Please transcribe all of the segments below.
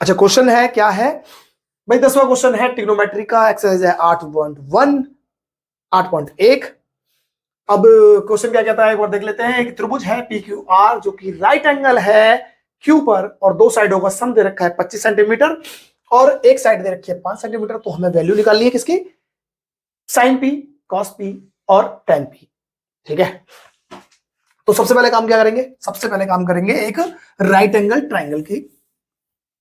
अच्छा क्वेश्चन है, क्या है भाई? 10वां क्वेश्चन है ट्रिग्नोमेट्री का, एक्सरसाइज है 8.1 8.1। अब क्वेश्चन क्या कहता है एक बार देख लेते हैं। एक त्रिभुज है पी क्यू आर जो कि राइट एंगल है क्यू पर और दो साइडों का सम दे रखा है 25 सेंटीमीटर और एक साइड दे रखी है 5 सेंटीमीटर। तो हमें वैल्यू निकालनी है किसकी? साइन पी, कॉस पी और टेन पी। ठीक है, तो सबसे पहले काम क्या करेंगे? सबसे पहले काम करेंगे एक राइट एंगल ट्राइंगल की।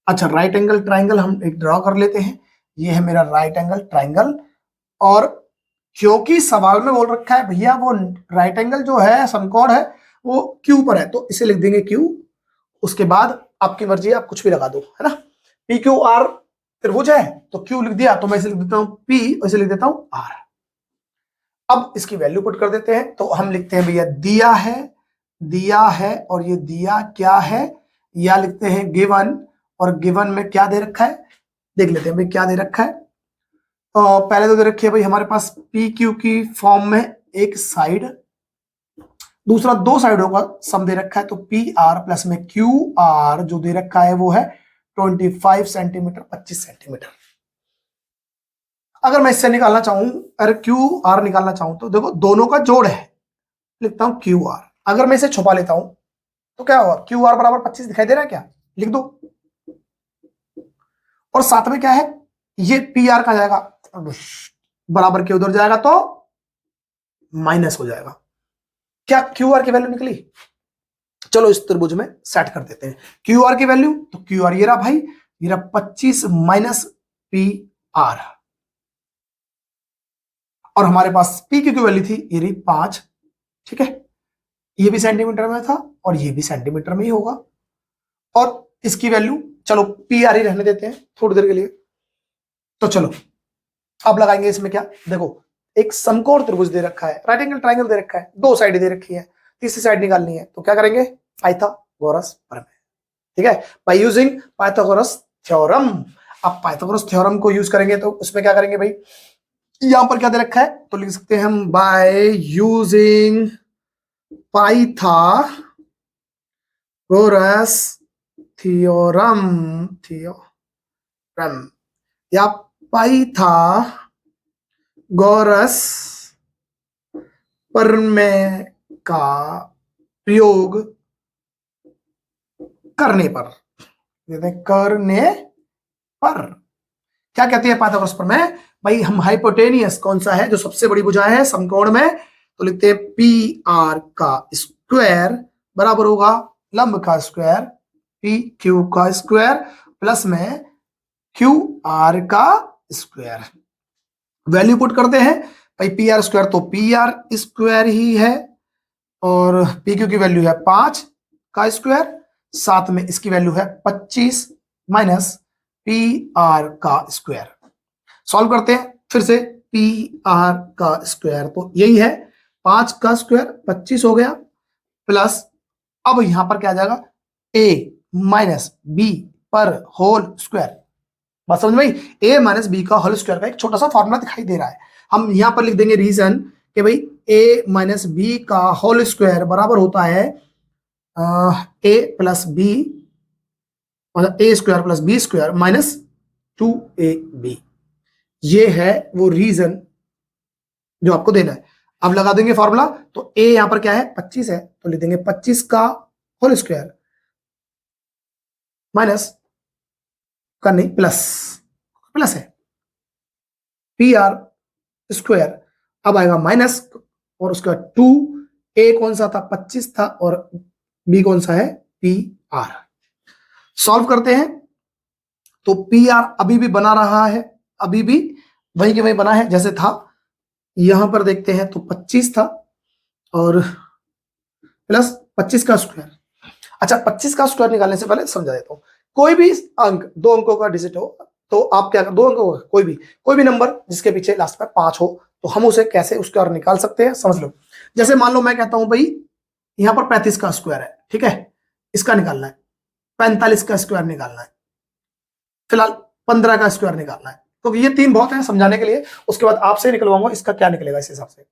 अच्छा, राइट एंगल ट्राइंगल हम एक ड्रॉ कर लेते हैं। ये है मेरा राइट एंगल ट्राइंगल, और क्योंकि सवाल में बोल रखा है भैया वो राइट एंगल जो है समकोण है वो क्यू पर है, तो इसे लिख देंगे क्यू। उसके बाद आपकी मर्जी है, आप कुछ भी लगा दो, है ना। पी क्यू आर त्रिभुज है तो क्यू लिख दिया, तो मैं इसे लिख देता हूं पी, इसे लिख देता हूं आर। अब इसकी वैल्यू पुट कर देते हैं, तो हम लिखते हैं भैया दिया है और ये दिया क्या है, या लिखते हैं गिवन, और गिवन में क्या दे रखा है देख लेते हैं भाई क्या दे रखा है। पहले तो दे रखी है भाई हमारे पास पी क्यू की फॉर्म में एक साइड, दूसरा दो साइडों का सम दे रखा है, तो पी आर प्लस में क्यू आर जो दे रखा है वो है 25 सेंटीमीटर 25 सेंटीमीटर। अगर मैं इससे निकालना चाहूं, अगर क्यू आर निकालना चाहूं तो देखो दोनों का जोड़ है, लिखता हूं क्यू आर। अगर मैं इसे छुपा लेता हूं तो क्या होगा? क्यू आर बराबर 25 दिखाई दे रहा है क्या? लिख दो। और साथ में क्या है, ये पी आर कहां जाएगा? बराबर के उधर जाएगा तो माइनस हो जाएगा। क्या क्यू आर की वैल्यू निकली? चलो इस त्रिभुज में सेट कर देते हैं क्यू आर की वैल्यू। तो क्यू आर ये रहा भाई, ये रहा 25 माइनस पी आर, और हमारे पास पी की वैल्यू थी ये रही 5। ठीक है, ये भी सेंटीमीटर में था और ये भी सेंटीमीटर में ही होगा, और इसकी वैल्यू चलो पी आर ही रहने देते हैं थोड़ी देर के लिए। तो चलो अब लगाएंगे इसमें क्या, देखो एक समकोण त्रिभुज दे रखा है, राइट एंगल ट्राइंगल दे रखा है, दो साइड दे रखी है, तीसरी साइड निकालनी है, तो क्या करेंगे? पाइथागोरस प्रमेय। ठीक है, बाय यूजिंग पाइथागोरस थ्योरम। अब पाइथागोरस थ्योरम को यूज करेंगे तो उसमें क्या करेंगे भाई, यहां पर क्या दे रखा है तो लिख सकते हैं हम बाय यूजिंग पाइथागोरस थ्योरम या पाइथागोरस प्रमेय का प्रयोग करने पर क्या कहती है पाइथागोरस प्रमेय भाई? हम हाइपोटेनियस कौन सा है जो सबसे बड़ी भुजा है समकोण में, तो लिखते हैं पी आर का स्क्वायर बराबर होगा लंब का स्क्वायर पी क्यू का स्क्वायर प्लस में क्यू आर का स्क्वायर। वैल्यू पुट करते हैं भाई, पी आर स्क्वायर तो पी आर स्क्वायर ही है, और पी क्यू की वैल्यू है 5 का स्क्वायर, साथ में इसकी वैल्यू है 25 माइनस पी आर का स्क्वायर। सॉल्व करते हैं फिर से, पी आर का स्क्वायर तो यही है 5 का स्क्वायर 25 हो गया, प्लस अब यहां पर क्या आ जाएगा ए माइनस बी पर होल स्क्वायर। बात समझ में? ए माइनस बी का होल स्क्वायर का एक छोटा सा फॉर्मूला दिखाई दे रहा है, हम यहां पर लिख देंगे रीजन कि भाई ए माइनस बी का होल स्क्वायर बराबर होता है ए प्लस बी, मतलब a square plus b square minus 2ab। ये है वो रीजन जो आपको देना है। अब लगा देंगे फॉर्मूला, तो ए यहां पर क्या है 25 है, तो लिख देंगे 25 का होल स्क्वायर माइनस का नहीं प्लस, प्लस है पी आर स्क्वायर, अब आएगा माइनस और उसका 2, ए कौन सा था 25 था और बी कौन सा है पी आर। सॉल्व करते हैं तो पी आर अभी भी बना रहा है, अभी भी वही के वही बना है जैसे था। यहां पर देखते हैं तो 25 था और प्लस 25 का स्क्वायर। अच्छा 25 का स्क्वायर निकालने से पहले समझा देता हूं, कोई भी अंक दो अंकों का डिजिट हो तो आप क्या कर, दो अंकों का कोई भी नंबर जिसके पीछे लास्ट में 5 हो तो हम उसे कैसे स्क्वायर निकाल सकते हैं समझ लो। जैसे मान लो मैं कहता हूं भाई यहां पर 35 का स्क्वायर है, ठीक है, इसका निकालना है, 45 का स्क्वायर निकालना है, फिलहाल 15 का स्क्वायर निकालना है, तो ये तीन बहुत है समझाने के लिए, उसके बाद आपसे निकलवाऊंगा इसका क्या निकलेगा इस हिसाब से।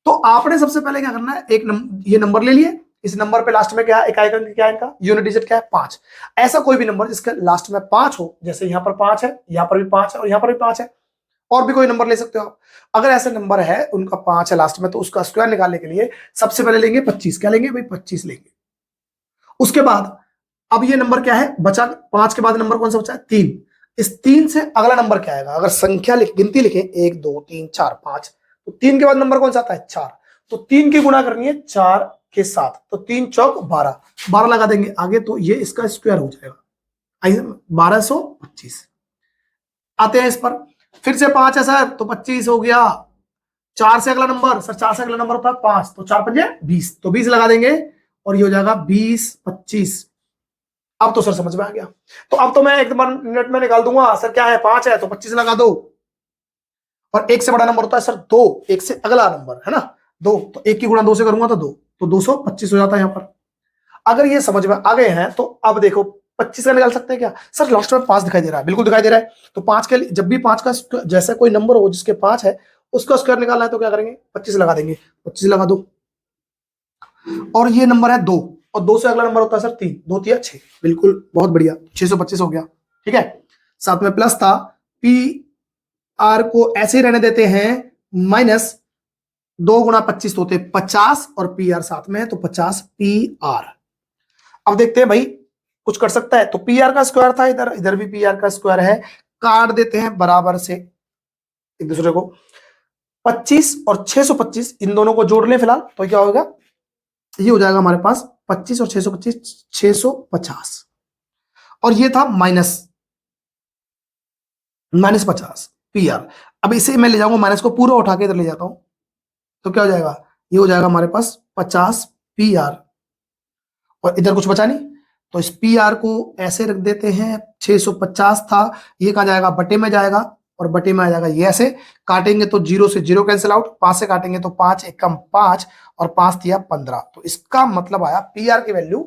तो आपने सबसे पहले क्या करना है, ये नंबर ले लिए, इस नंबर पे लास्ट में क्या है, इकाई अंक क्या है इनका, यूनिट डिजिट क्या है 5। ऐसा कोई भी नंबर जिसके लास्ट में 5 हो, जैसे यहाँ पर 5 है, यहाँ पर भी 5 है और यहाँ पर भी 5 है, और भी कोई नंबर ले सकते हो आप। अगर ऐसे नंबर है उनका 5 है लास्ट में, तो उसका स्क्वायर निकालने के लिए सबसे पहले लेंगे 25। क्या लेंगे भाई, 25 लेंगे। उसके बाद अब ये नंबर क्या है बचा, 5 के बाद नंबर कौन सा बचा है, 3। इस 3 से अगला नंबर क्या आएगा, अगर संख्या गिनती लिखे 1 2 3 4 5, तो 3 के बाद नंबर कौन सा आता है 4। तो 3 की गुणा करनी है 4 के साथ, तो 3 चौक 12, 12 लगा देंगे आगे, तो ये इसका स्क्वायर हो जाएगा 1225। आते हैं इस पर, फिर से 5 है सर, तो 25 हो गया। 4 से अगला नंबर सर, 4 से अगला नंबर होता है 5, तो 4 पंजे 20, तो 20 लगा देंगे और ये हो जाएगा 20 25। अब तो सर समझ में आ गया। तो अब तो मैं एक मिनट में निकाल दूंगा सर, क्या है 5 है तो 25 लगा दो, और 1 से बड़ा नंबर होता है सर 2, 1 से अगला नंबर है ना 2, तो 1 की गुणा 2 से करूंगा तो 2, तो 225 हो जाता है यहाँ पर। अगर ये समझ में आ गए हैं तो अब देखो 25 का निकाल सकते हैं क्या सर, लास्ट में 5 दिखाई दे रहा है, बिल्कुल दिखाई दे रहा है। तो 5 के लिए जब भी 5 का जैसा कोई नंबर हो जिसके 5 है उसका स्क्वायर निकालना है, तो क्या करेंगे 25 लगा देंगे, 25 लगा दो। और ये नंबर है 2, और 2 से अगला नंबर होता है सर 3, 2 3 6, बिल्कुल बहुत बढ़िया, 625 हो गया। ठीक है, साथ में प्लस था, पी आर को ऐसे रहने देते हैं, माइनस 2 गुणा 25 तो होते 50, और पी आर साथ में है तो 50 पी आर। अब देखते हैं भाई कुछ कर सकता है, तो पी आर का स्क्वायर था इधर, इधर भी पी आर का स्क्वायर है, काट देते हैं बराबर से एक दूसरे को। 25 और 625 इन दोनों को जोड़ लें फिलहाल, तो क्या होगा, ये हो जाएगा हमारे पास 25 और 625 650, और ये था माइनस 50 पी आर। अब इसे मैं ले जाऊंगा माइनस को पूरा उठा के इधर ले जाता हूं, तो क्या हो जाएगा, ये हो जाएगा हमारे पास 50 पी आर, और इधर कुछ बचा नहीं, तो इस पी आर को ऐसे रख देते हैं। 650 था, ये कहां जाएगा, बटे में जाएगा, और बटे में आ जाएगा ये ऐसे, काटेंगे तो 0 से 0 कैंसिल आउट, 5 से काटेंगे तो 5 एक कम 5, और 5 दिया 15, तो इसका मतलब आया पी आर की वैल्यू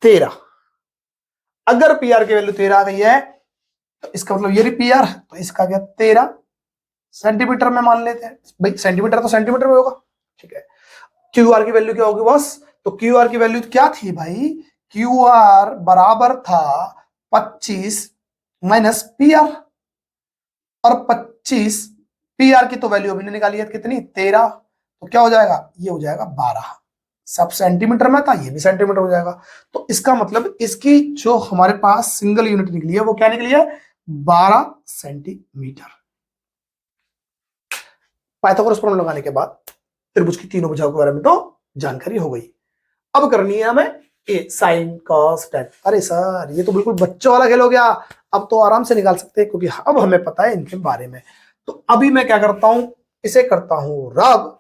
13। अगर पी आर की वैल्यू 13 आ गई है तो इसका मतलब ये पी आर, तो इसका क्या 13 सेंटीमीटर में मान लेते हैं भाई, सेंटीमीटर तो सेंटीमीटर में होगा। ठीक है, क्यू आर की वैल्यू क्या होगी बॉस, तो क्यू आर की वैल्यू क्या थी भाई, क्यू आर बराबर था 25 माइनस पी आर, और 25 पी आर की तो वैल्यू अभी ने निकाली है कितनी 13, तो क्या हो जाएगा, ये हो जाएगा 12। सब सेंटीमीटर में था, ये भी सेंटीमीटर हो जाएगा, तो इसका मतलब इसकी जो हमारे पास सिंगल यूनिट निकली है वो क्या निकली है, 12 सेंटीमीटर। पाइथागोरस प्रमेय लगाने के बाद त्रिभुज की तीनों भुजाओं के बारे में तो जानकारी हो गई। अब करनी है हमें ए साइन कॉस टेन। अरे सर ये तो बिल्कुल बच्चों वाला खेल हो गया, अब तो आराम से निकाल सकते हैं क्योंकि अब हमें पता है इनके बारे में। तो अभी मैं क्या करता हूं, इसे करता हूं रब,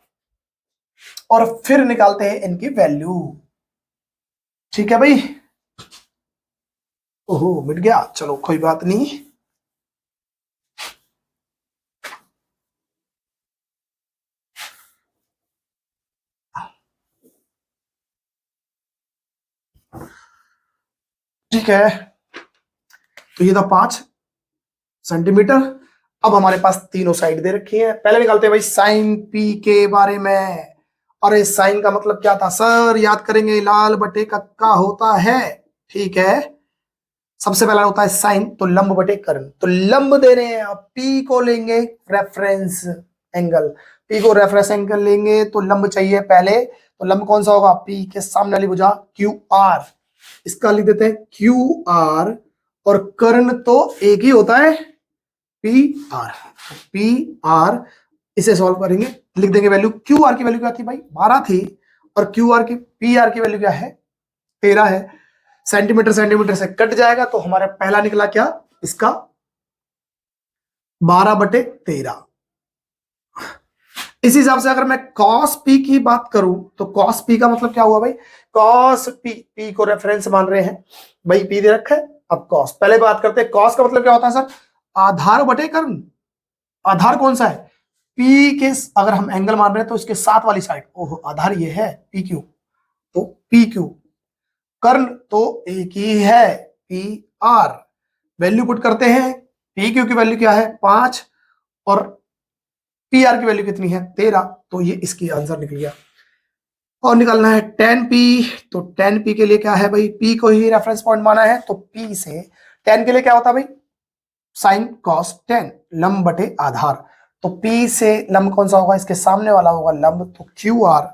और फिर निकालते हैं इनकी वैल्यू। ठीक है भाई, ओहो मिट गया, चलो कोई बात नहीं। ठीक है, तो ये था 5 सेंटीमीटर। अब हमारे पास तीनों साइड दे रखी है, पहले निकालते हैं भाई साइन पी के बारे में। अरे साइन का मतलब क्या था सर, याद करेंगे, लाल बटे कक्का होता है। ठीक है, सबसे पहला होता है साइन, तो लंब बटे कर्ण, तो लंब दे रहे हैं, अब पी को लेंगे रेफरेंस एंगल, पी को रेफरेंस एंगल लेंगे तो लंब चाहिए पहले, तो लंब कौन सा होगा, पी के सामने वाली भुजा क्यू आर, इसका लिख देते हैं क्यू आर, और कर्ण तो एक ही होता है पी आर, पी आर। इसे सॉल्व करेंगे, लिख देंगे वैल्यू, क्यू आर की वैल्यू क्या थी भाई 12 थी, और क्यू आर की पी आर की वैल्यू क्या है 13 है। सेंटीमीटर सेंटीमीटर से कट जाएगा, तो हमारा पहला निकला क्या इसका 12/13। इस हिसाब से अगर मैं कॉस पी की बात करूं तो कॉस पी का मतलब क्या हुआ भाई, कॉस पी, पी को रेफरेंस मान रहे हैं भाई, पी दे रखा है। अब कॉस पहले बात करते हैं, कॉस का मतलब क्या होता है सर, आधार बटे कर्ण। आधार कौन सा है, पी के, अगर हम एंगल मान रहे हैं तो इसके साथ वाली साइड, ओहो आधार ये है पी क्यू, तो पी क्यू, कर्ण तो एक ही है पी आर। वैल्यू पुट करते हैं, पी क्यू की वैल्यू क्या है 5, और पी आर की वैल्यू कितनी है 13, तो ये इसकी आंसर निकल गया। और निकालना है tan p। तो tan p के लिए क्या है भाई, p को ही रेफरेंस पॉइंट माना है, तो p से tan के लिए क्या होता है भाई, साइन कॉस tan, लंब बटे आधार। तो p से लंब कौन सा होगा, इसके सामने वाला होगा लंब, तो QR,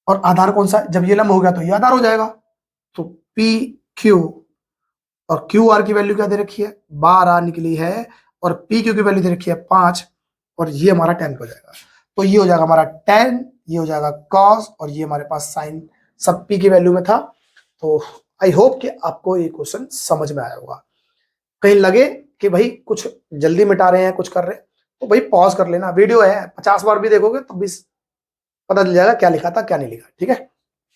और आधार कौन सा, जब ये लंब हो गया तो ये आधार हो जाएगा। तो PQ, और QR की वैल्यू क्या दे रखी है, 12 निकली है, और PQ की वैल्यू दे रखी है 5, और ये हमारा tan हो जाएगा। तो ये हो जाएगा हमारा tan, ये हो जाएगा cos, और ये हमारे पास साइन, सब P की वैल्यू में था। तो आई होप कि आपको ये क्वेश्चन समझ में आया होगा। कहीं लगे कि भाई कुछ जल्दी मिटा रहे हैं, कुछ कर रहे हैं, तो भाई पॉज कर लेना, वीडियो है 50 बार भी देखोगे तो भी पता चल जाएगा क्या लिखा था क्या नहीं लिखा, ठीक है।